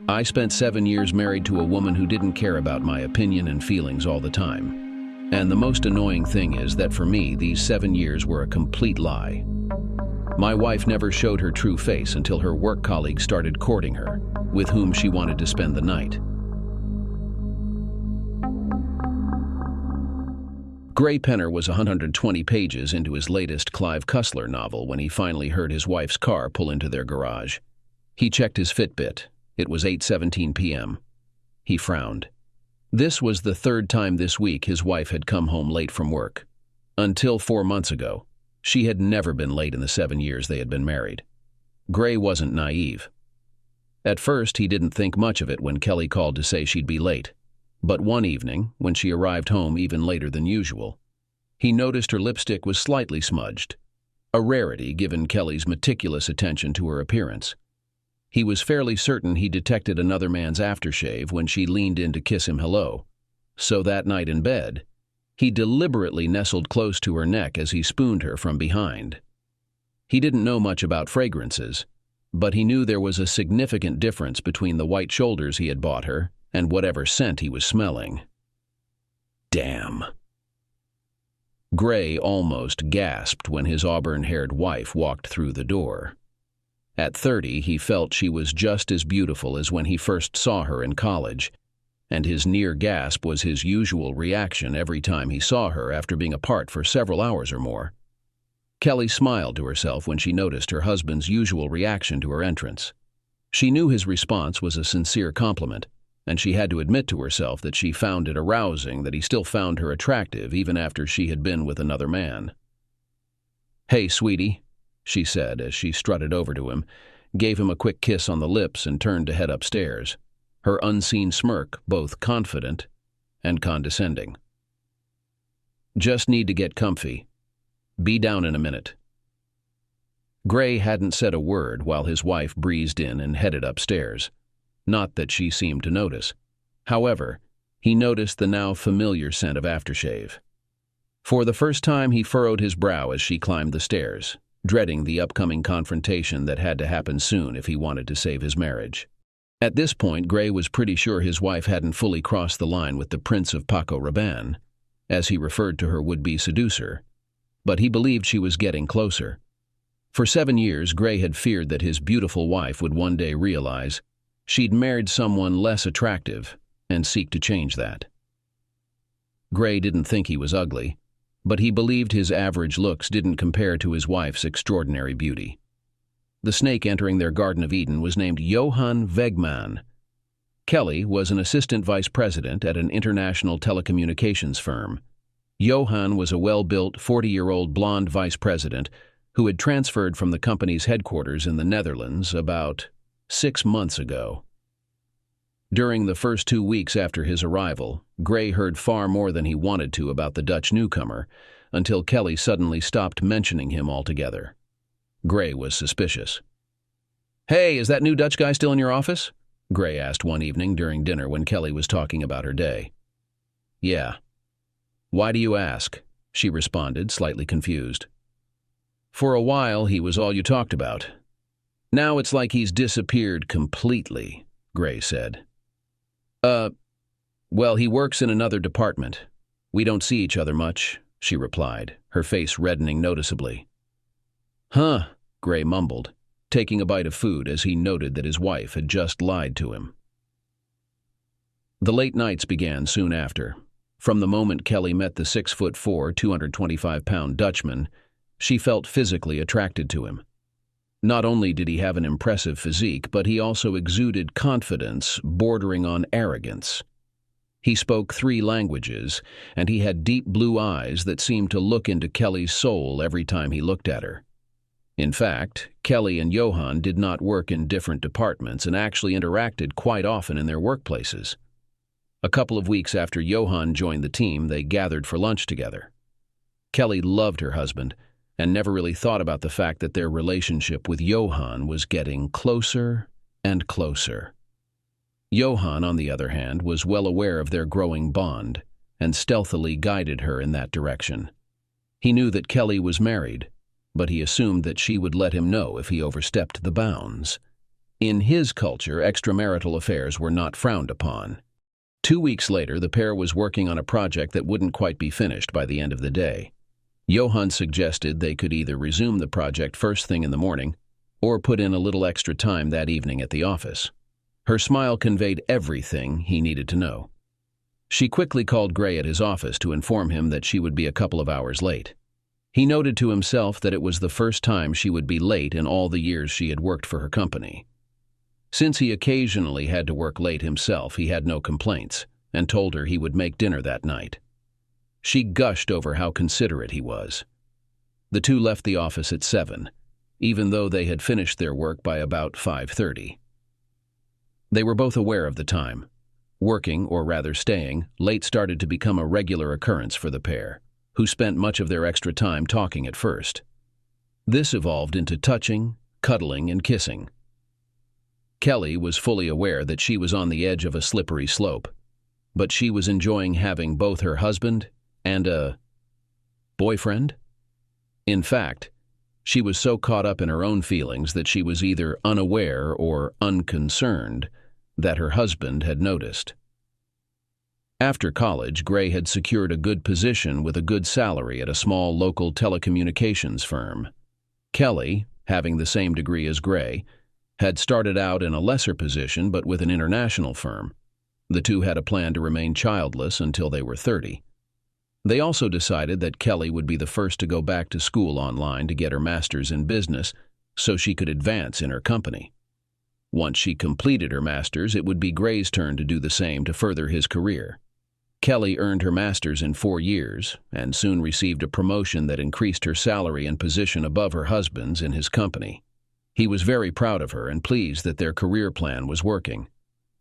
I spent 7 years married to a woman who didn't care about my opinion and feelings all the time. And the most annoying thing is that for me, these 7 years were a complete lie. My wife never showed her true face until her work colleague started courting her, with whom she wanted to spend the night. Gray Penner was 120 pages into his latest Clive Cussler novel when he finally heard his wife's car pull into their garage. He checked his Fitbit. It was 8:17 p.m. He frowned. This was the third time this week his wife had come home late from work. Until 4 months ago, she had never been late in the 7 years they had been married. Gray wasn't naive. At first, he didn't think much of it when Kelly called to say she'd be late. But one evening, when she arrived home even later than usual, he noticed her lipstick was slightly smudged, a rarity given Kelly's meticulous attention to her appearance. He was fairly certain he detected another man's aftershave when she leaned in to kiss him hello. So that night in bed, he deliberately nestled close to her neck as he spooned her from behind. He didn't know much about fragrances, but he knew there was a significant difference between the white shoulders he had bought her and whatever scent he was smelling. Damn. Gray almost gasped when his auburn-haired wife walked through the door. At 30, he felt she was just as beautiful as when he first saw her in college, and his near gasp was his usual reaction every time he saw her after being apart for several hours or more. Kelly smiled to herself when she noticed her husband's usual reaction to her entrance. She knew his response was a sincere compliment, and she had to admit to herself that she found it arousing that he still found her attractive even after she had been with another man. "Hey, sweetie," she said as she strutted over to him, gave him a quick kiss on the lips and turned to head upstairs, her unseen smirk both confident and condescending. "Just need to get comfy. Be down in a minute." Gray hadn't said a word while his wife breezed in and headed upstairs. Not that she seemed to notice. However, he noticed the now familiar scent of aftershave. For the first time, he furrowed his brow as she climbed the stairs, dreading the upcoming confrontation that had to happen soon if he wanted to save his marriage. At this point, Gray was pretty sure his wife hadn't fully crossed the line with the Prince of Paco Rabanne, as he referred to her would-be seducer, but he believed she was getting closer. For 7 years, Gray had feared that his beautiful wife would one day realize she'd married someone less attractive and seek to change that. Gray didn't think he was ugly, but he believed his average looks didn't compare to his wife's extraordinary beauty. The snake entering their Garden of Eden was named Johann Wegmann. Kelly was an assistant vice president at an international telecommunications firm. Johann was a well-built, 40-year-old blonde vice president who had transferred from the company's headquarters in the Netherlands about 6 months ago. During the first 2 weeks after his arrival, Gray heard far more than he wanted to about the Dutch newcomer, until Kelly suddenly stopped mentioning him altogether. Gray was suspicious. "Hey, is that new Dutch guy still in your office?" Gray asked one evening during dinner when Kelly was talking about her day. "Yeah." "Why do you ask?" she responded, slightly confused. "For a while, he was all you talked about. Now it's like he's disappeared completely," Gray said. Well, he works in another department. We don't see each other much," she replied, her face reddening noticeably. "Huh," Gray mumbled, taking a bite of food as he noted that his wife had just lied to him. The late nights began soon after. From the moment Kelly met the 6'4", 225-pound Dutchman, she felt physically attracted to him. Not only did he have an impressive physique, but he also exuded confidence bordering on arrogance. He spoke 3 languages, and he had deep blue eyes that seemed to look into Kelly's soul every time he looked at her. In fact, Kelly and Johann did not work in different departments and actually interacted quite often in their workplaces. A couple of weeks after Johann joined the team, they gathered for lunch together. Kelly loved her husband, and never really thought about the fact that their relationship with Johann was getting closer and closer. Johann, on the other hand, was well aware of their growing bond and stealthily guided her in that direction. He knew that Kelly was married, but he assumed that she would let him know if he overstepped the bounds. In his culture, extramarital affairs were not frowned upon. 2 weeks later, the pair was working on a project that wouldn't quite be finished by the end of the day. Johan suggested they could either resume the project first thing in the morning or put in a little extra time that evening at the office. Her smile conveyed everything he needed to know. She quickly called Gray at his office to inform him that she would be a couple of hours late. He noted to himself that it was the first time she would be late in all the years she had worked for her company. Since he occasionally had to work late himself, he had no complaints, and told her he would make dinner that night. She gushed over how considerate he was. The two left the office at 7, even though they had finished their work by about 5:30. They were both aware of the time. Working, or rather staying, late started to become a regular occurrence for the pair, who spent much of their extra time talking at first. This evolved into touching, cuddling, and kissing. Kelly was fully aware that she was on the edge of a slippery slope, but she was enjoying having both her husband and a boyfriend. In fact, she was so caught up in her own feelings that she was either unaware or unconcerned that her husband had noticed. After college, Gray had secured a good position with a good salary at a small local telecommunications firm. Kelly, having the same degree as Gray, had started out in a lesser position but with an international firm. The two had a plan to remain childless until they were 30. They also decided that Kelly would be the first to go back to school online to get her master's in business so she could advance in her company. Once she completed her master's, it would be Gray's turn to do the same to further his career. Kelly earned her master's in 4 years and soon received a promotion that increased her salary and position above her husband's in his company. He was very proud of her and pleased that their career plan was working.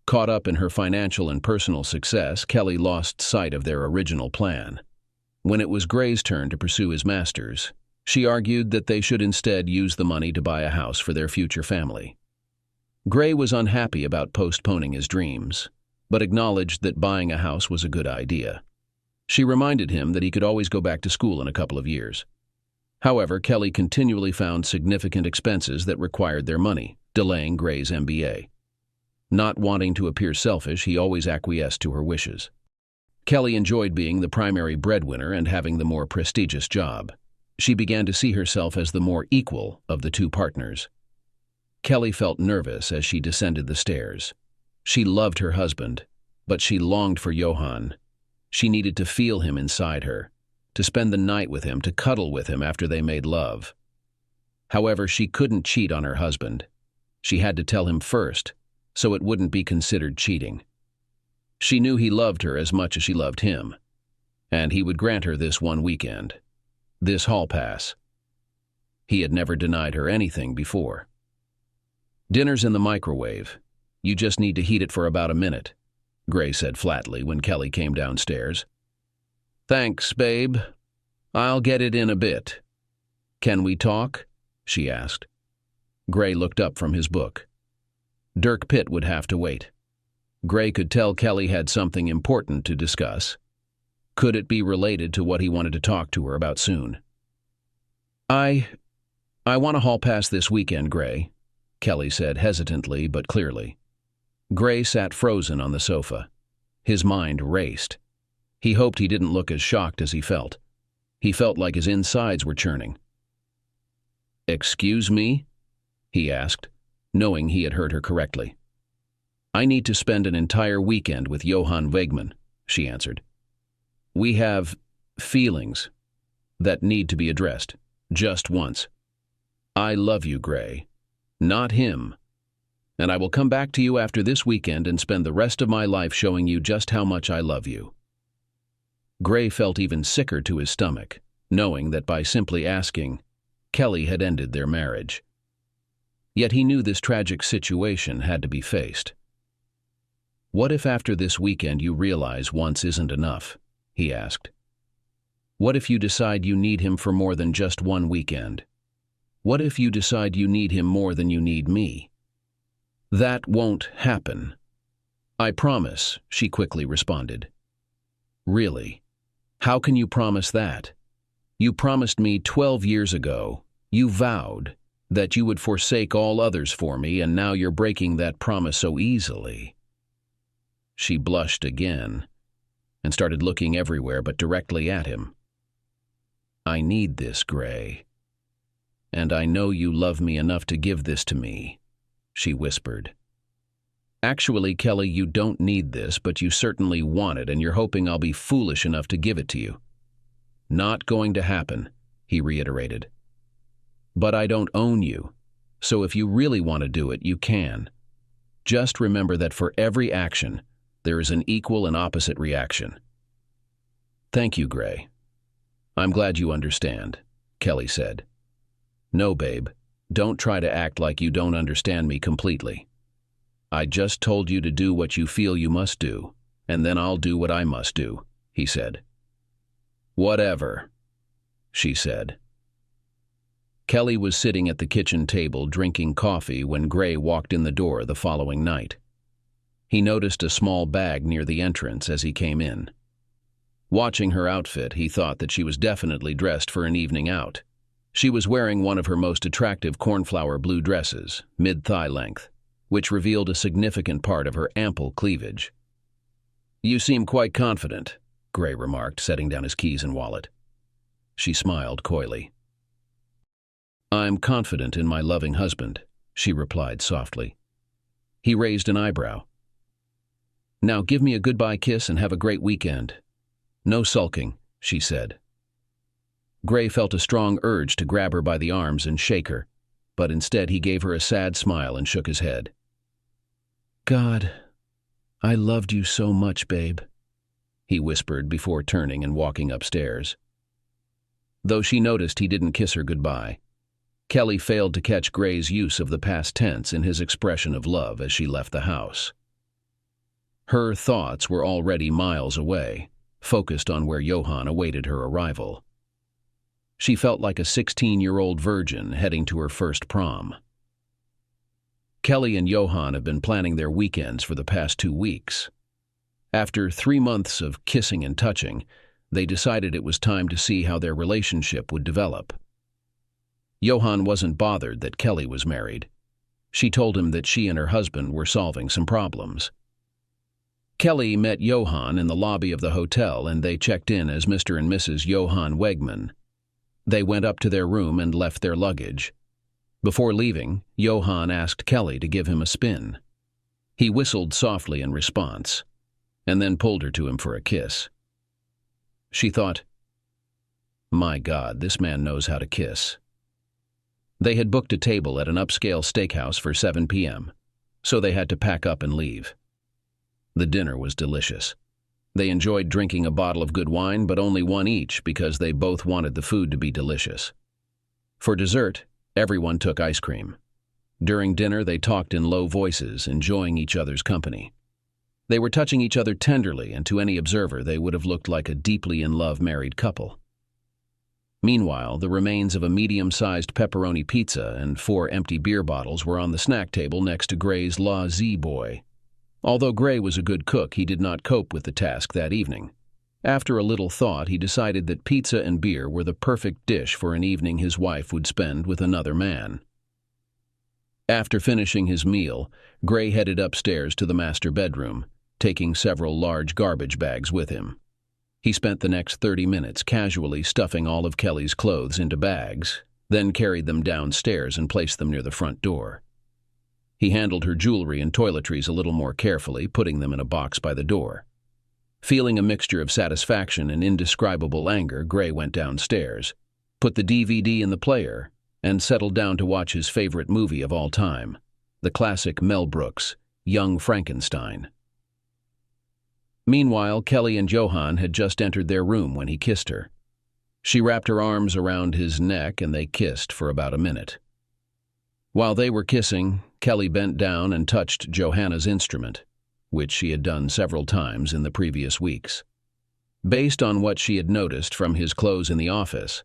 Caught up in her financial and personal success, Kelly lost sight of their original plan. When it was Gray's turn to pursue his master's, she argued that they should instead use the money to buy a house for their future family. Gray was unhappy about postponing his dreams, but acknowledged that buying a house was a good idea. She reminded him that he could always go back to school in a couple of years. However, Kelly continually found significant expenses that required their money, delaying Gray's MBA. Not wanting to appear selfish, he always acquiesced to her wishes. Kelly enjoyed being the primary breadwinner and having the more prestigious job. She began to see herself as the more equal of the two partners. Kelly felt nervous as she descended the stairs. She loved her husband, but she longed for Johan. She needed to feel him inside her, to spend the night with him, to cuddle with him after they made love. However, she couldn't cheat on her husband. She had to tell him first, so it wouldn't be considered cheating. She knew he loved her as much as she loved him, and he would grant her this one weekend, this hall pass. He had never denied her anything before. "Dinner's in the microwave. You just need to heat it for about a minute," Gray said flatly when Kelly came downstairs. "Thanks, babe. I'll get it in a bit." "Can we talk?" she asked. Gray looked up from his book. Dirk Pitt would have to wait. Gray could tell Kelly had something important to discuss. Could it be related to what he wanted to talk to her about soon? I want a hall pass this weekend, Gray," Kelly said hesitantly but clearly. Gray sat frozen on the sofa. His mind raced. He hoped he didn't look as shocked as he felt. He felt like his insides were churning. "Excuse me?" he asked, knowing he had heard her correctly. "I need to spend an entire weekend with Johan Wegman," she answered. "We have feelings that need to be addressed, just once. I love you, Gray, not him. And I will come back to you after this weekend and spend the rest of my life showing you just how much I love you." Gray felt even sicker to his stomach, knowing that by simply asking, Kelly had ended their marriage. Yet he knew this tragic situation had to be faced. "What if after this weekend you realize once isn't enough?" he asked. "What if you decide you need him for more than just one weekend? What if you decide you need him more than you need me?" "That won't happen. I promise," she quickly responded. "Really? How can you promise that? You promised me 12 years ago. You vowed that you would forsake all others for me, and now you're breaking that promise so easily." She blushed again and started looking everywhere but directly at him. "I need this, Gray. And I know you love me enough to give this to me," she whispered. "Actually, Kelly, you don't need this, but you certainly want it, and you're hoping I'll be foolish enough to give it to you." "Not going to happen," he reiterated. "But I don't own you, so if you really want to do it, you can. Just remember that for every action, there is an equal and opposite reaction." "Thank you, Gray. I'm glad you understand," Kelly said. "No, babe, don't try to act like you don't understand me completely. I just told you to do what you feel you must do, and then I'll do what I must do," he said. "Whatever," she said. Kelly was sitting at the kitchen table drinking coffee when Gray walked in the door the following night. He noticed a small bag near the entrance as he came in. Watching her outfit, he thought that she was definitely dressed for an evening out. She was wearing one of her most attractive cornflower blue dresses, mid-thigh length, which revealed a significant part of her ample cleavage. "You seem quite confident," Gray remarked, setting down his keys and wallet. She smiled coyly. "I'm confident in my loving husband," she replied softly. He raised an eyebrow. "Now give me a goodbye kiss and have a great weekend." "No sulking," she said. Gray felt a strong urge to grab her by the arms and shake her, but instead he gave her a sad smile and shook his head. "God, I loved you so much, babe," he whispered before turning and walking upstairs. Though she noticed he didn't kiss her goodbye, Kelly failed to catch Gray's use of the past tense in his expression of love as she left the house. Her thoughts were already miles away, focused on where Johan awaited her arrival. She felt like a 16-year-old virgin heading to her first prom. Kelly and Johan have been planning their weekends for the past 2 weeks. After 3 months of kissing and touching, they decided it was time to see how their relationship would develop. Johan wasn't bothered that Kelly was married. She told him that she and her husband were solving some problems. Kelly met Johan in the lobby of the hotel, and they checked in as Mr. and Mrs. Johan Wegman. They went up to their room and left their luggage. Before leaving, Johan asked Kelly to give him a spin. He whistled softly in response, and then pulled her to him for a kiss. She thought, "My God, this man knows how to kiss." They had booked a table at an upscale steakhouse for 7 p.m., so they had to pack up and leave. The dinner was delicious. They enjoyed drinking a bottle of good wine, but only one each because they both wanted the food to be delicious. For dessert, everyone took ice cream. During dinner, they talked in low voices, enjoying each other's company. They were touching each other tenderly, and to any observer, they would have looked like a deeply in love married couple. Meanwhile, the remains of a medium-sized pepperoni pizza and 4 empty beer bottles were on the snack table next to Gray's La Z boy. Although Gray was a good cook, he did not cope with the task that evening. After a little thought, he decided that pizza and beer were the perfect dish for an evening his wife would spend with another man. After finishing his meal, Gray headed upstairs to the master bedroom, taking several large garbage bags with him. He spent the next 30 minutes casually stuffing all of Kelly's clothes into bags, then carried them downstairs and placed them near the front door. He handled her jewelry and toiletries a little more carefully, putting them in a box by the door. Feeling a mixture of satisfaction and indescribable anger, Gray went downstairs, put the DVD in the player, and settled down to watch his favorite movie of all time, the classic Mel Brooks' Young Frankenstein. Meanwhile, Kelly and Johan had just entered their room when he kissed her. She wrapped her arms around his neck and they kissed for about a minute. While they were kissing, Kelly bent down and touched Johanna's instrument, which she had done several times in the previous weeks. Based on what she had noticed from his clothes in the office,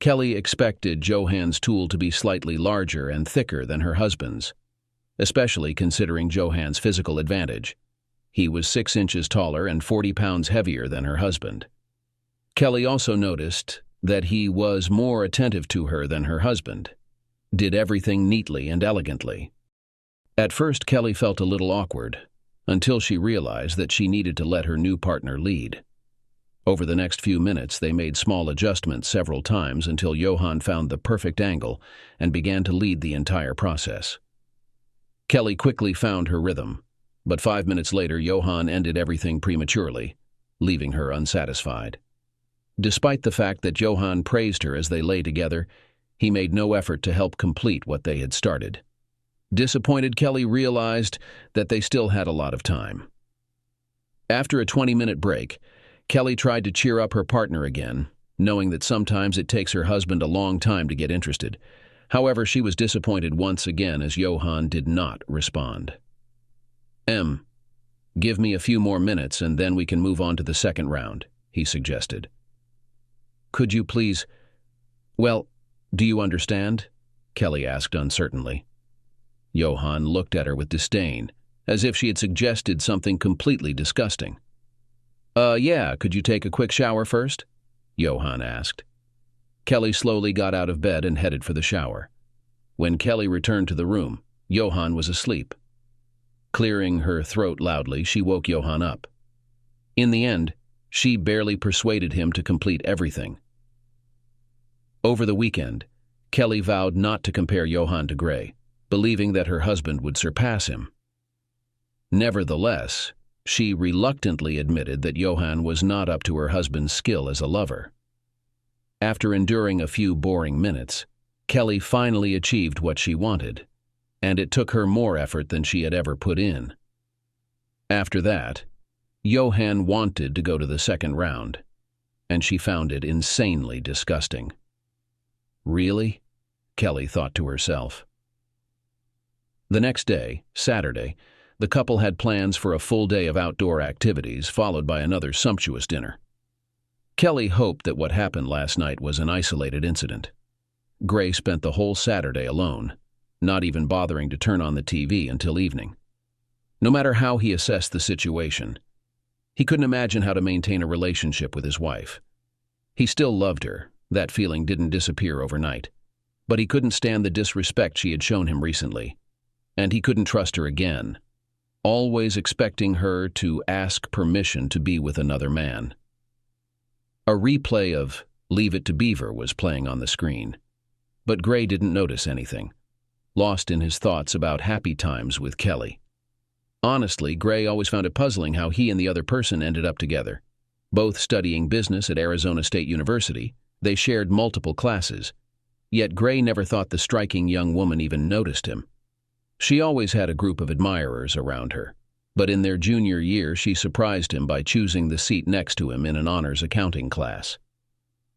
Kelly expected Johan's tool to be slightly larger and thicker than her husband's, especially considering Johan's physical advantage. He was 6 inches taller and 40 pounds heavier than her husband. Kelly also noticed that he was more attentive to her than her husband. did everything neatly and elegantly. At first, Kelly felt a little awkward, until she realized that she needed to let her new partner lead. Over the next few minutes, they made small adjustments several times until Johan found the perfect angle and began to lead the entire process. Kelly quickly found her rhythm, but 5 minutes later, Johan ended everything prematurely, leaving her unsatisfied. Despite the fact that Johan praised her as they lay together, he made no effort to help complete what they had started. Disappointed, Kelly realized that they still had a lot of time. After a 20-minute break, Kelly tried to cheer up her partner again, knowing that sometimes it takes her husband a long time to get interested. However, she was disappointed once again as Johan did not respond. Give me a few more minutes and then we can move on to the second round, he suggested. Could you please... Well, do you understand? Kelly asked uncertainly. Johan looked at her with disdain, as if she had suggested something completely disgusting. Yeah, could you take a quick shower first? Johan asked. Kelly slowly got out of bed and headed for the shower. When Kelly returned to the room, Johan was asleep. Clearing her throat loudly, she woke Johan up. In the end, she barely persuaded him to complete everything. Over the weekend, Kelly vowed not to compare Johan to Gray, believing that her husband would surpass him. Nevertheless, she reluctantly admitted that Johan was not up to her husband's skill as a lover. After enduring a few boring minutes, Kelly finally achieved what she wanted, and it took her more effort than she had ever put in. After that, Johan wanted to go to the second round, and she found it insanely disgusting. Really? Kelly thought to herself. The next day, Saturday, the couple had plans for a full day of outdoor activities, followed by another sumptuous dinner. Kelly hoped that what happened last night was an isolated incident. Gray spent the whole Saturday alone, not even bothering to turn on the TV until evening. No matter how he assessed the situation, he couldn't imagine how to maintain a relationship with his wife. He still loved her, that feeling didn't disappear overnight, but he couldn't stand the disrespect she had shown him recently. And he couldn't trust her again, always expecting her to ask permission to be with another man. A replay of Leave It to Beaver was playing on the screen, but Gray didn't notice anything, lost in his thoughts about happy times with Kelly. Honestly, Gray always found it puzzling how he and the other person ended up together. Both studying business at Arizona State University, they shared multiple classes, yet Gray never thought the striking young woman even noticed him. She always had a group of admirers around her, but in their junior year she surprised him by choosing the seat next to him in an honors accounting class.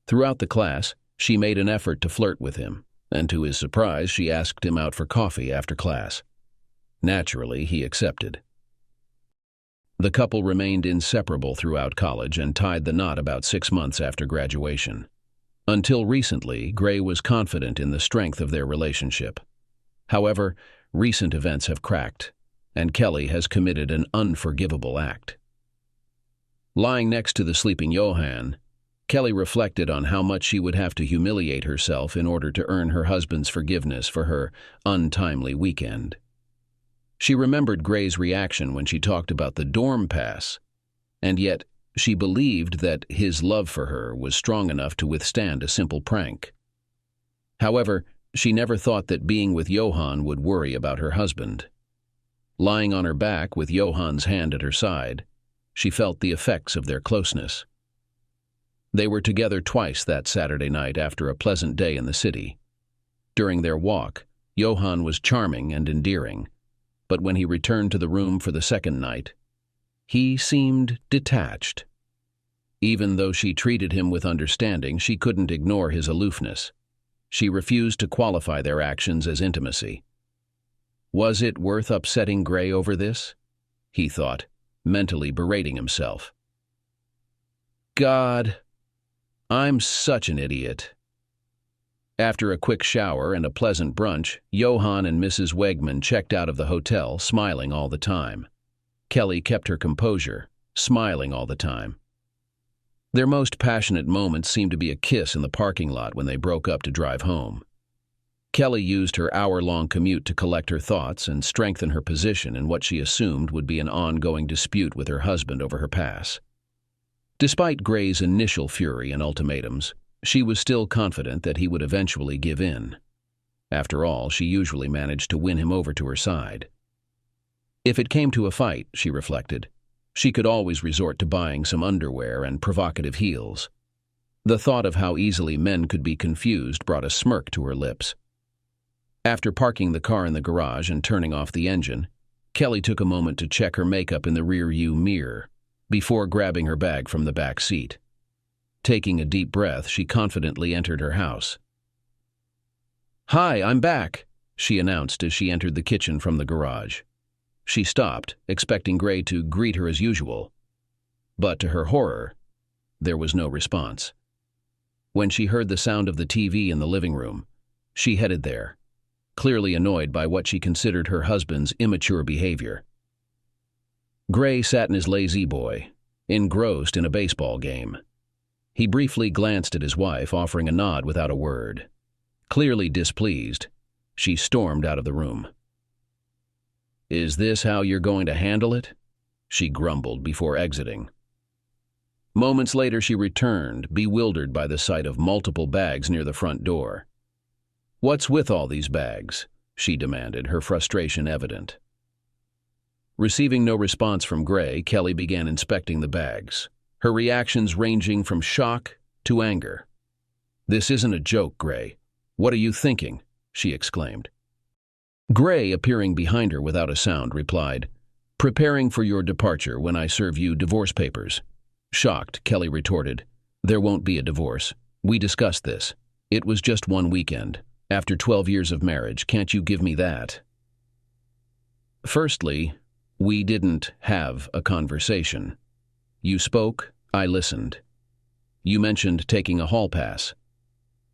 Throughout the class, she made an effort to flirt with him, and to his surprise she asked him out for coffee after class. Naturally, he accepted. The couple remained inseparable throughout college and tied the knot about 6 months after graduation. Until recently, Gray was confident in the strength of their relationship. However, recent events have cracked, and Kelly has committed an unforgivable act. Lying next to the sleeping Johan, Kelly reflected on how much she would have to humiliate herself in order to earn her husband's forgiveness for her untimely weekend. She remembered Gray's reaction when she talked about the dorm pass, and yet she believed that his love for her was strong enough to withstand a simple prank. However, she never thought that being with Johan would worry about her husband. Lying on her back with Johan's hand at her side, she felt the effects of their closeness. They were together twice that Saturday night after a pleasant day in the city. During their walk, Johan was charming and endearing, but when he returned to the room for the second night, he seemed detached. Even though she treated him with understanding, she couldn't ignore his aloofness. She refused to qualify their actions as intimacy. Was it worth upsetting Gray over this? He thought, mentally berating himself. God, I'm such an idiot. After a quick shower and a pleasant brunch, Johan and Mrs. Wegman checked out of the hotel, smiling all the time. Kelly kept her composure, smiling all the time. Their most passionate moments seemed to be a kiss in the parking lot when they broke up to drive home. Kelly used her hour-long commute to collect her thoughts and strengthen her position in what she assumed would be an ongoing dispute with her husband over her pass. Despite Gray's initial fury and ultimatums, she was still confident that he would eventually give in. After all, she usually managed to win him over to her side. If it came to a fight, she reflected, she could always resort to buying some underwear and provocative heels. The thought of how easily men could be confused brought a smirk to her lips. After parking the car in the garage and turning off the engine, Kelly took a moment to check her makeup in the rear-view mirror before grabbing her bag from the back seat. Taking a deep breath, she confidently entered her house. "Hi, I'm back," she announced as she entered the kitchen from the garage. She stopped, expecting Gray to greet her as usual. But to her horror, there was no response. When she heard the sound of the TV in the living room, she headed there, clearly annoyed by what she considered her husband's immature behavior. Gray sat in his lazy boy, engrossed in a baseball game. He briefly glanced at his wife, offering a nod without a word. Clearly displeased, she stormed out of the room. "Is this how you're going to handle it?" she grumbled before exiting. Moments later, she returned, bewildered by the sight of multiple bags near the front door. "What's with all these bags?" she demanded, her frustration evident. Receiving no response from Gray, Kelly began inspecting the bags, her reactions ranging from shock to anger. "This isn't a joke, Gray. What are you thinking?" she exclaimed. Gray, appearing behind her without a sound, replied, "Preparing for your departure when I serve you divorce papers." Shocked, Kelly retorted, "There won't be a divorce. We discussed this. It was just one weekend. After 12 years of marriage, can't you give me that?" "Firstly, we didn't have a conversation. You spoke, I listened. You mentioned taking a hall pass.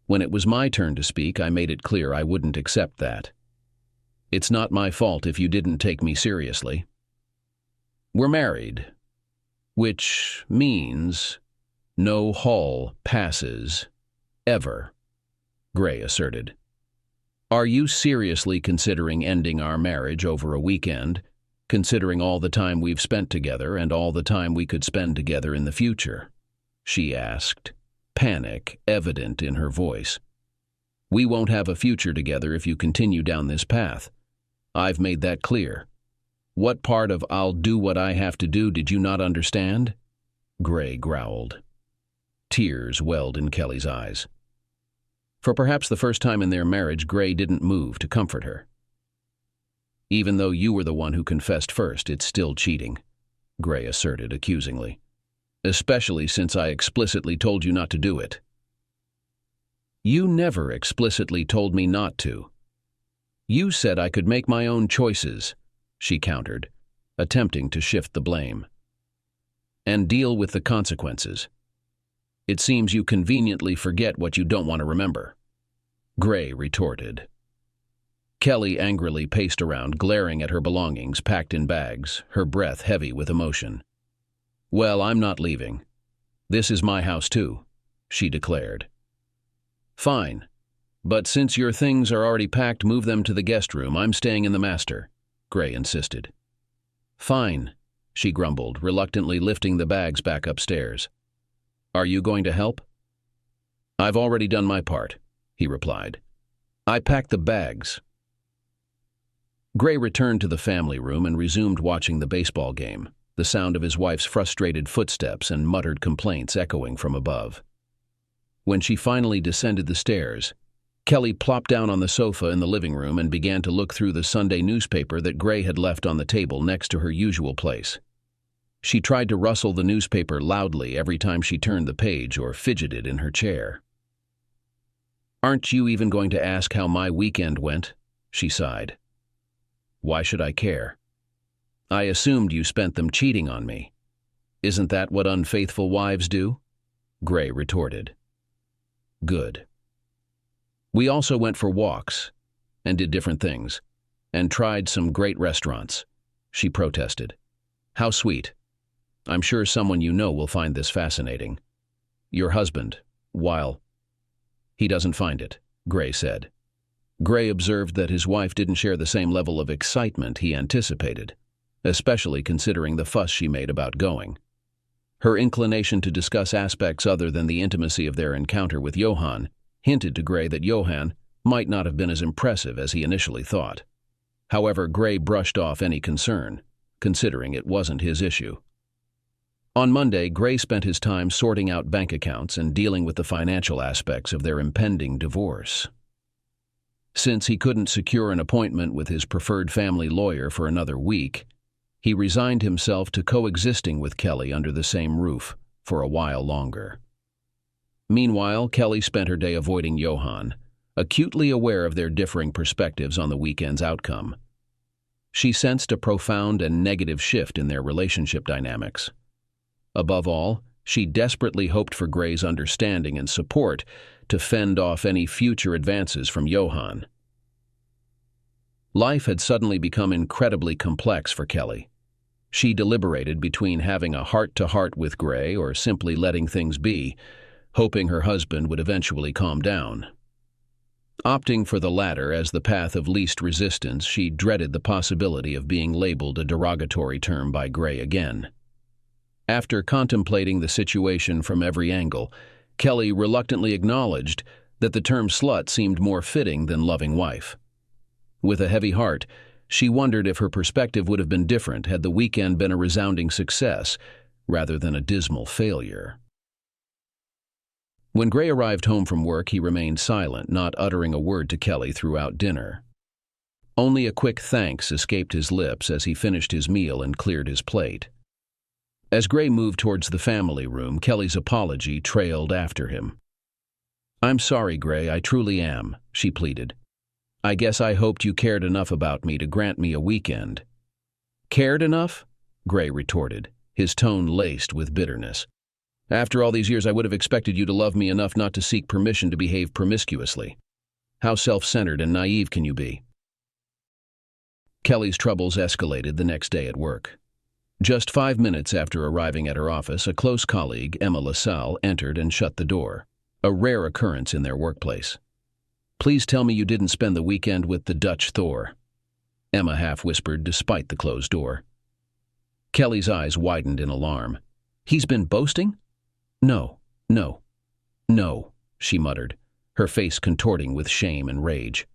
When it was my turn to speak, I made it clear I wouldn't accept that. It's not my fault if you didn't take me seriously. We're married, which means no hall passes, ever," Gray asserted. "Are you seriously considering ending our marriage over a weekend, considering all the time we've spent together and all the time we could spend together in the future?" she asked, panic evident in her voice. "We won't have a future together if you continue down this path. I've made that clear. What part of 'I'll do what I have to do' did you not understand?" Gray growled. Tears welled in Kelly's eyes. For perhaps the first time in their marriage, Gray didn't move to comfort her. "Even though you were the one who confessed first, it's still cheating," Gray asserted accusingly. "Especially since I explicitly told you not to do it." "You never explicitly told me not to. You said I could make my own choices," she countered, attempting to shift the blame. "And deal with the consequences. It seems you conveniently forget what you don't want to remember," Gray retorted. Kelly angrily paced around, glaring at her belongings packed in bags, her breath heavy with emotion. "Well, I'm not leaving. This is my house too," she declared. "Fine. But since your things are already packed, move them to the guest room. I'm staying in the master," Gray insisted. "Fine," she grumbled, reluctantly lifting the bags back upstairs. "Are you going to help?" "I've already done my part," he replied. "I packed the bags." Gray returned to the family room and resumed watching the baseball game, the sound of his wife's frustrated footsteps and muttered complaints echoing from above. When she finally descended the stairs, Kelly plopped down on the sofa in the living room and began to look through the Sunday newspaper that Gray had left on the table next to her usual place. She tried to rustle the newspaper loudly every time she turned the page or fidgeted in her chair. "Aren't you even going to ask how my weekend went?" she sighed. "Why should I care? I assumed you spent them cheating on me. Isn't that what unfaithful wives do?" Gray retorted. "Good. We also went for walks and did different things and tried some great restaurants," she protested. "How sweet. I'm sure someone you know will find this fascinating. Your husband, while he doesn't find it," Gray said. Gray observed that his wife didn't share the same level of excitement he anticipated, especially considering the fuss she made about going. Her inclination to discuss aspects other than the intimacy of their encounter with Johann hinted to Gray that Johann might not have been as impressive as he initially thought. However, Gray brushed off any concern, considering it wasn't his issue. On Monday, Gray spent his time sorting out bank accounts and dealing with the financial aspects of their impending divorce. Since he couldn't secure an appointment with his preferred family lawyer for another week, he resigned himself to coexisting with Kelly under the same roof for a while longer. Meanwhile, Kelly spent her day avoiding Johann, acutely aware of their differing perspectives on the weekend's outcome. She sensed a profound and negative shift in their relationship dynamics. Above all, she desperately hoped for Gray's understanding and support to fend off any future advances from Johann. Life had suddenly become incredibly complex for Kelly. She deliberated between having a heart-to-heart with Gray or simply letting things be, hoping her husband would eventually calm down. Opting for the latter as the path of least resistance, she dreaded the possibility of being labeled a derogatory term by Gray again. After contemplating the situation from every angle, Kelly reluctantly acknowledged that the term slut seemed more fitting than loving wife. With a heavy heart, she wondered if her perspective would have been different had the weekend been a resounding success rather than a dismal failure. When Gray arrived home from work, he remained silent, not uttering a word to Kelly throughout dinner. Only a quick thanks escaped his lips as he finished his meal and cleared his plate. As Gray moved towards the family room, Kelly's apology trailed after him. "I'm sorry, Gray, I truly am," she pleaded. "I guess I hoped you cared enough about me to grant me a weekend." "Cared enough?" Gray retorted, his tone laced with bitterness. "After all these years, I would have expected you to love me enough not to seek permission to behave promiscuously. How self-centered and naive can you be?" Kelly's troubles escalated the next day at work. Just 5 minutes after arriving at her office, a close colleague, Emma LaSalle, entered and shut the door, a rare occurrence in their workplace. "Please tell me you didn't spend the weekend with the Dutch Thor," Emma half-whispered despite the closed door. Kelly's eyes widened in alarm. "He's been boasting?" No, she muttered, her face contorting with shame and rage.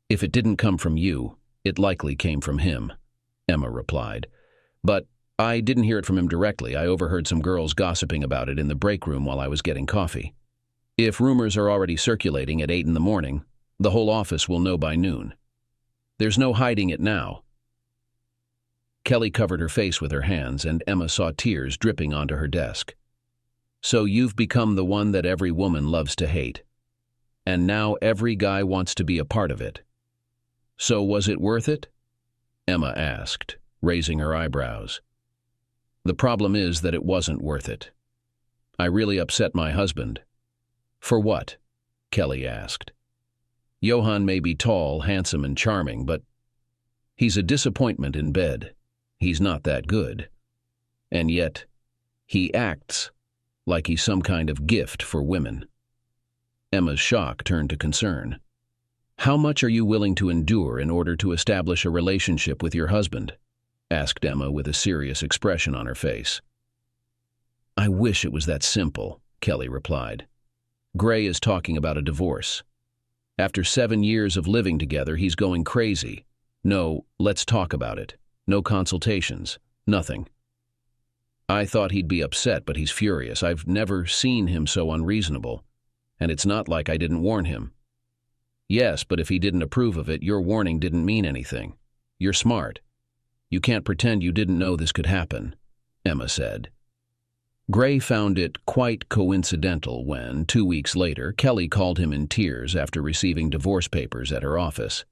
"If it didn't come from you, it likely came from him," Emma replied. "But I didn't hear it from him directly. I overheard some girls gossiping about it in the break room while I was getting coffee. If rumors are already circulating at 8 in the morning, the whole office will know by noon. There's no hiding it now." Kelly covered her face with her hands, and Emma saw tears dripping onto her desk. "So you've become the one that every woman loves to hate. And now every guy wants to be a part of it. So was it worth it?" Emma asked, raising her eyebrows. "The problem is that it wasn't worth it. I really upset my husband." "For what?" Kelly asked. "Johann may be tall, handsome, and charming, but he's a disappointment in bed. He's not that good. And yet, he acts like he's some kind of gift for women." Emma's shock turned to concern. "How much are you willing to endure in order to establish a relationship with your husband?" asked Emma with a serious expression on her face. "I wish it was that simple," Kelly replied. "Gray is talking about a divorce. After 7 years of living together, he's going crazy. No, let's talk about it. No consultations. Nothing. I thought he'd be upset, but he's furious. I've never seen him so unreasonable. And it's not like I didn't warn him." "Yes, but if he didn't approve of it, your warning didn't mean anything. You're smart. You can't pretend you didn't know this could happen," Emma said. Gray found it quite coincidental when, 2 weeks later, Kelly called him in tears after receiving divorce papers at her office,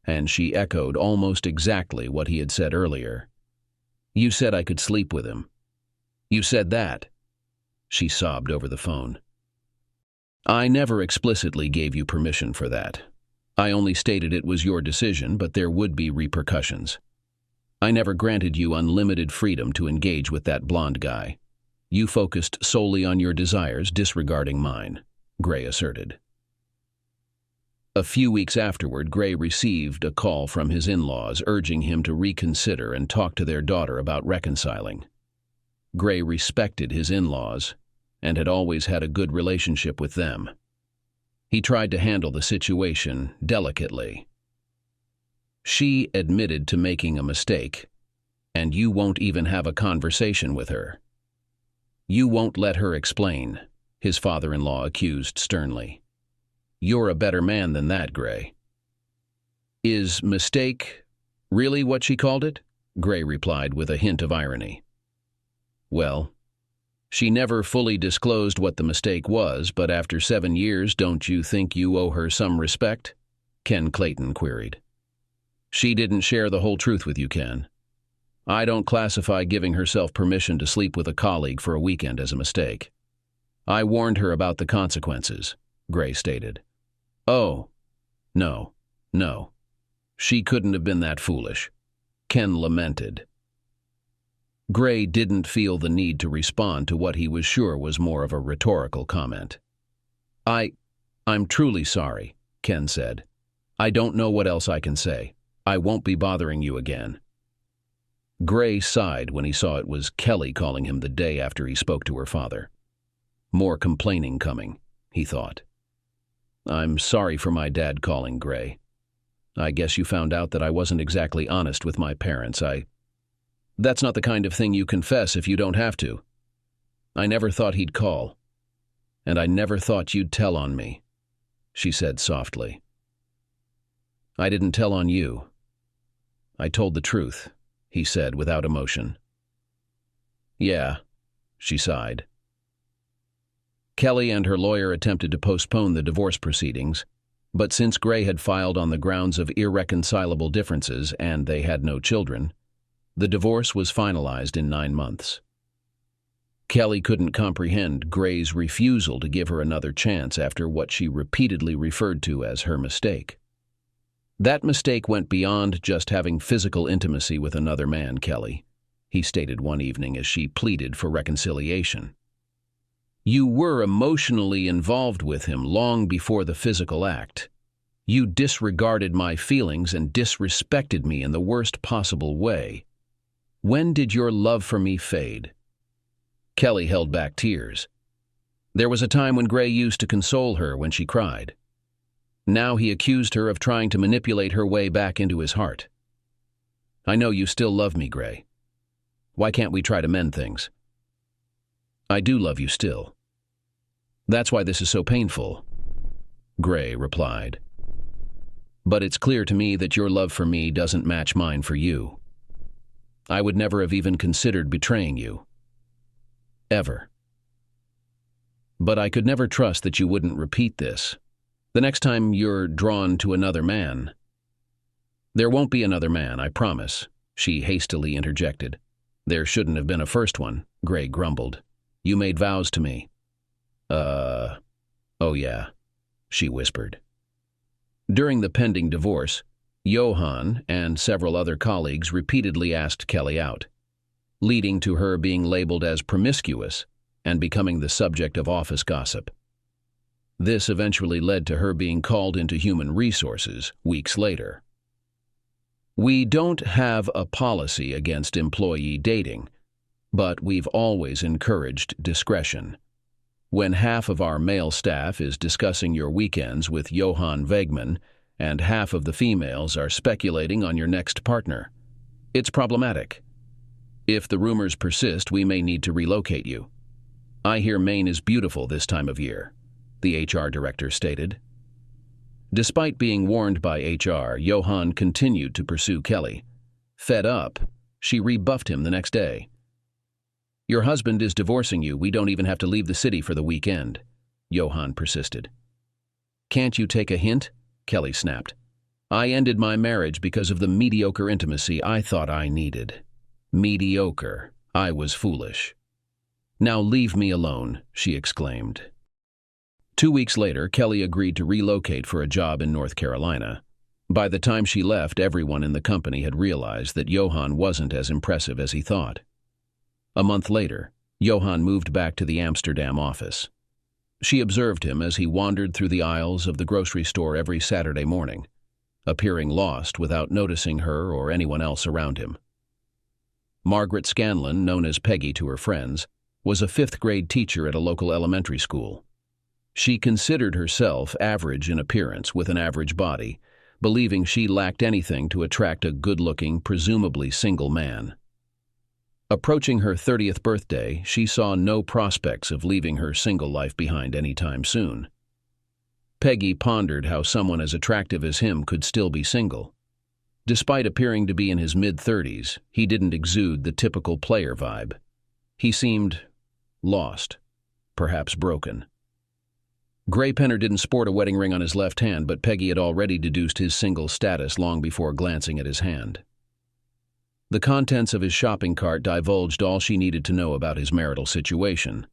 and she echoed almost exactly what he had said earlier. "You said I could sleep with him. You said that," she sobbed over the phone. "I never explicitly gave you permission for that. I only stated it was your decision, but there would be repercussions. I never granted you unlimited freedom to engage with that blonde guy. You focused solely on your desires, disregarding mine," Gray asserted. A few weeks afterward, Gray received a call from his in-laws urging him to reconsider and talk to their daughter about reconciling. Gray respected his in-laws and had always had a good relationship with them. He tried to handle the situation delicately. She admitted to making a mistake, and you won't even have a conversation with her. You won't let her explain, his father-in-law accused sternly. You're a better man than that, Gray. Is mistake really what she called it? Gray replied with a hint of irony. Well, she never fully disclosed what the mistake was, but after 7 years, don't you think you owe her some respect? Ken Clayton queried. She didn't share the whole truth with you, Ken. I don't classify giving herself permission to sleep with a colleague for a weekend as a mistake. I warned her about the consequences, Gray stated. Oh, no. She couldn't have been that foolish, Ken lamented. Gray didn't feel the need to respond to what he was sure was more of a rhetorical comment. I'm truly sorry, Ken said. I don't know what else I can say. I won't be bothering you again. Gray sighed when he saw it was Kelly calling him the day after he spoke to her father. More complaining coming, he thought. I'm sorry for my dad calling, Gray. I guess you found out that I wasn't exactly honest with my parents. That's not the kind of thing you confess if you don't have to. I never thought he'd call. And I never thought you'd tell on me, she said softly. I didn't tell on you. I told the truth, he said without emotion. Yeah, she sighed. Kelly and her lawyer attempted to postpone the divorce proceedings, but since Gray had filed on the grounds of irreconcilable differences and they had no children, the divorce was finalized in 9 months. Kelly couldn't comprehend Gray's refusal to give her another chance after what she repeatedly referred to as her mistake. That mistake went beyond just having physical intimacy with another man, Kelly, he stated one evening as she pleaded for reconciliation. You were emotionally involved with him long before the physical act. You disregarded my feelings and disrespected me in the worst possible way. When did your love for me fade? Kelly held back tears. There was a time when Gray used to console her when she cried. Now he accused her of trying to manipulate her way back into his heart. I know you still love me, Gray. Why can't we try to mend things? I do love you still. That's why this is so painful, Gray replied. But it's clear to me that your love for me doesn't match mine for you. I would never have even considered betraying you. Ever. But I could never trust that you wouldn't repeat this. The next time you're drawn to another man. There won't be another man, I promise, she hastily interjected. There shouldn't have been a first one, Gray grumbled. You made vows to me. Oh yeah, she whispered. During the pending divorce, Johann and several other colleagues repeatedly asked Kelly out, leading to her being labeled as promiscuous and becoming the subject of office gossip. This eventually led to her being called into human resources weeks later. We don't have a policy against employee dating, but we've always encouraged discretion. When half of our male staff is discussing your weekends with Johann Wegman and half of the females are speculating on your next partner, it's problematic. If the rumors persist, we may need to relocate you. I hear Maine is beautiful this time of year, the HR director stated. Despite being warned by HR, Johann continued to pursue Kelly. Fed up, she rebuffed him the next day. Your husband is divorcing you. We don't even have to leave the city for the weekend, Johann persisted. Can't you take a hint? Kelly snapped. I ended my marriage because of the mediocre intimacy I thought I needed. Mediocre. I was foolish. Now leave me alone, she exclaimed. 2 weeks later, Kelly agreed to relocate for a job in North Carolina. By the time she left, everyone in the company had realized that Johann wasn't as impressive as he thought. A month later, Johann moved back to the Amsterdam office. She observed him as he wandered through the aisles of the grocery store every Saturday morning, appearing lost without noticing her or anyone else around him. Margaret Scanlon, known as Peggy to her friends, was a fifth-grade teacher at a local elementary school. She considered herself average in appearance with an average body, believing she lacked anything to attract a good-looking, presumably single man. Approaching her 30th birthday, she saw no prospects of leaving her single life behind anytime soon. Peggy pondered how someone as attractive as him could still be single. Despite appearing to be in his mid-30s, he didn't exude the typical player vibe. He seemed lost, perhaps broken. Gray Penner didn't sport a wedding ring on his left hand, but Peggy had already deduced his single status long before glancing at his hand. The contents of his shopping cart divulged all she needed to know about his marital situation.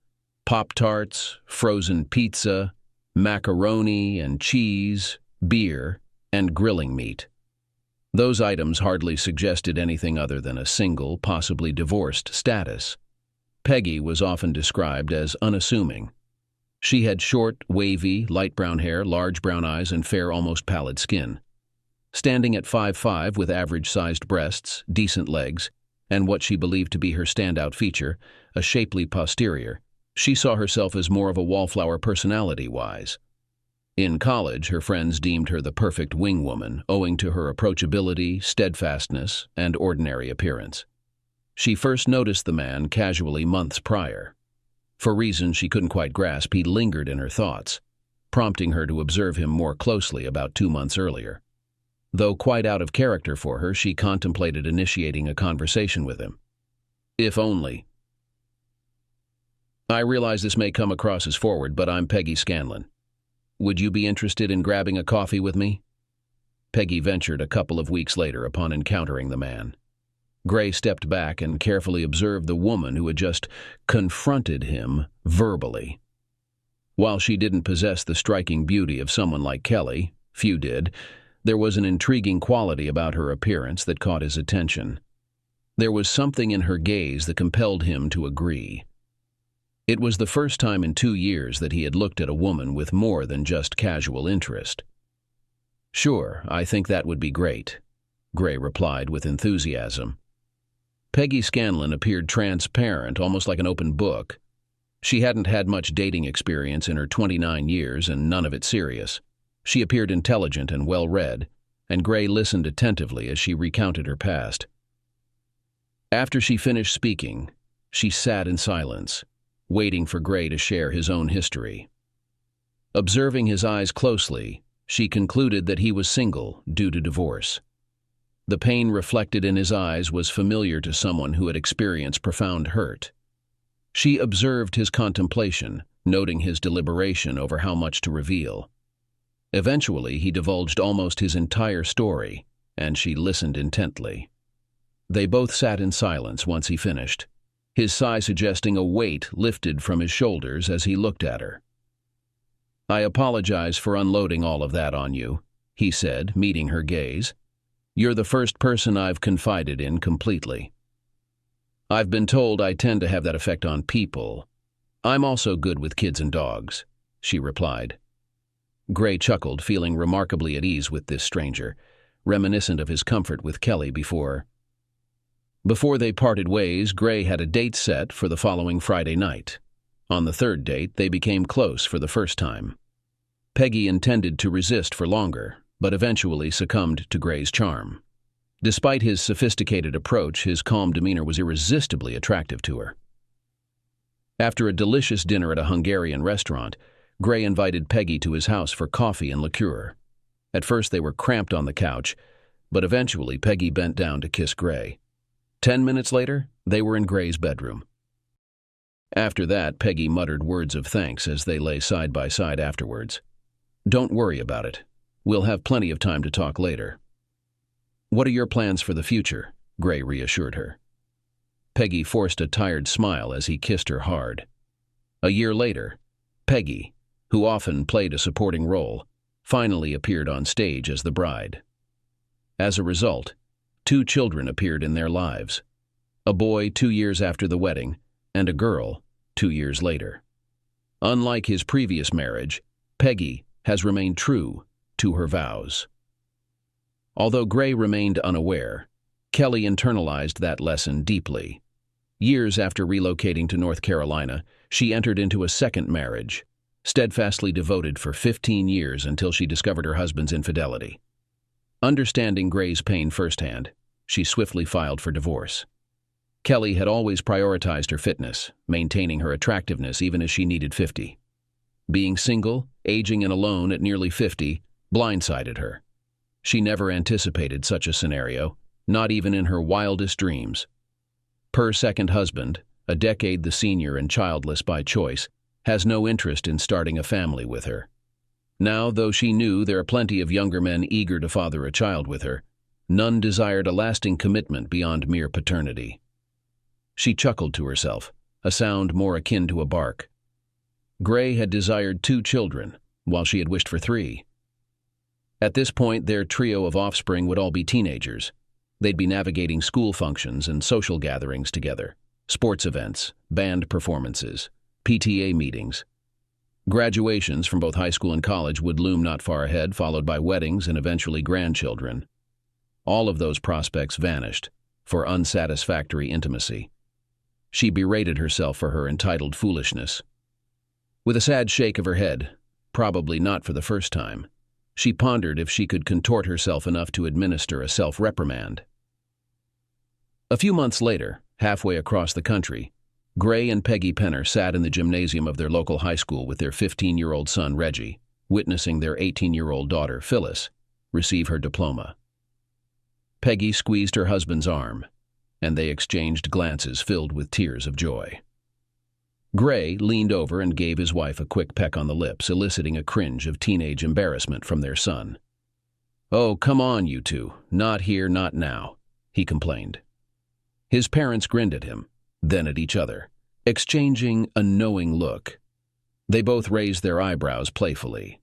Pop-Tarts, frozen pizza, macaroni and cheese, beer, and grilling meat. Those items hardly suggested anything other than a single, possibly divorced status. Peggy was often described as unassuming. She had short, wavy, light brown hair, large brown eyes, and fair, almost pallid skin. Standing at 5'5" with average-sized breasts, decent legs, and what she believed to be her standout feature, a shapely posterior, she saw herself as more of a wallflower personality-wise. In college, her friends deemed her the perfect wingwoman, owing to her approachability, steadfastness, and ordinary appearance. She first noticed the man casually months prior. For reasons she couldn't quite grasp, he lingered in her thoughts, prompting her to observe him more closely about 2 months earlier. Though quite out of character for her, she contemplated initiating a conversation with him. If only. "I realize this may come across as forward, but I'm Peggy Scanlon. Would you be interested in grabbing a coffee with me?" Peggy ventured a couple of weeks later upon encountering the man. Gray stepped back and carefully observed the woman who had just confronted him verbally. While she didn't possess the striking beauty of someone like Kelly, few did, there was an intriguing quality about her appearance that caught his attention. There was something in her gaze that compelled him to agree. It was the first time in 2 years that he had looked at a woman with more than just casual interest. "Sure, I think that would be great," Gray replied with enthusiasm. Peggy Scanlon appeared transparent, almost like an open book. She hadn't had much dating experience in her 29 years, and none of it serious. She appeared intelligent and well-read, and Gray listened attentively as she recounted her past. After she finished speaking, she sat in silence, waiting for Gray to share his own history. Observing his eyes closely, she concluded that he was single due to divorce. The pain reflected in his eyes was familiar to someone who had experienced profound hurt. She observed his contemplation, noting his deliberation over how much to reveal. Eventually, he divulged almost his entire story, and she listened intently. They both sat in silence once he finished, his sigh suggesting a weight lifted from his shoulders as he looked at her. "I apologize for unloading all of that on you," he said, meeting her gaze. "You're the first person I've confided in completely. I've been told I tend to have that effect on people. I'm also good with kids and dogs," she replied. Gray chuckled, feeling remarkably at ease with this stranger, reminiscent of his comfort with Kelly before. Before they parted ways, Gray had a date set for the following Friday night. On the third date, they became close for the first time. Peggy intended to resist for longer, but eventually succumbed to Gray's charm. Despite his sophisticated approach, his calm demeanor was irresistibly attractive to her. After a delicious dinner at a Hungarian restaurant, Gray invited Peggy to his house for coffee and liqueur. At first they were cramped on the couch, but eventually Peggy bent down to kiss Gray. 10 minutes later, they were in Gray's bedroom. After that, Peggy muttered words of thanks as they lay side by side afterwards. "Don't worry about it. We'll have plenty of time to talk later." "What are your plans for the future?" Gray reassured her. Peggy forced a tired smile as he kissed her hard. A year later, Peggy, who often played a supporting role, finally appeared on stage as the bride. As a result, 2 children appeared in their lives, a boy 2 years after the wedding, and a girl 2 years later. Unlike his previous marriage, Peggy has remained true to her vows. Although Gray remained unaware, Kelly internalized that lesson deeply. Years after relocating to North Carolina, she entered into a second marriage, steadfastly devoted for 15 years until she discovered her husband's infidelity. Understanding Gray's pain firsthand, she swiftly filed for divorce. Kelly had always prioritized her fitness, maintaining her attractiveness even as she needed 50. Being single, aging and alone at nearly 50, blindsided her. She never anticipated such a scenario, not even in her wildest dreams. Her second husband, a decade the senior and childless by choice, has no interest in starting a family with her. Now, though she knew there are plenty of younger men eager to father a child with her, none desired a lasting commitment beyond mere paternity. She chuckled to herself, a sound more akin to a bark. Gray had desired 2 children, while she had wished for 3. At this point, their trio of offspring would all be teenagers. They'd be navigating school functions and social gatherings together, sports events, band performances, PTA meetings. Graduations from both high school and college would loom not far ahead, followed by weddings and eventually grandchildren. All of those prospects vanished for unsatisfactory intimacy. She berated herself for her entitled foolishness. With a sad shake of her head, probably not for the first time, she pondered if she could contort herself enough to administer a self-reprimand. A few months later, halfway across the country, Gray and Peggy Penner sat in the gymnasium of their local high school with their 15-year-old son, Reggie, witnessing their 18-year-old daughter, Phyllis, receive her diploma. Peggy squeezed her husband's arm, and they exchanged glances filled with tears of joy. Gray leaned over and gave his wife a quick peck on the lips, eliciting a cringe of teenage embarrassment from their son. "Oh, come on, you two. Not here, not now," he complained. His parents grinned at him, then at each other, exchanging a knowing look. They both raised their eyebrows playfully.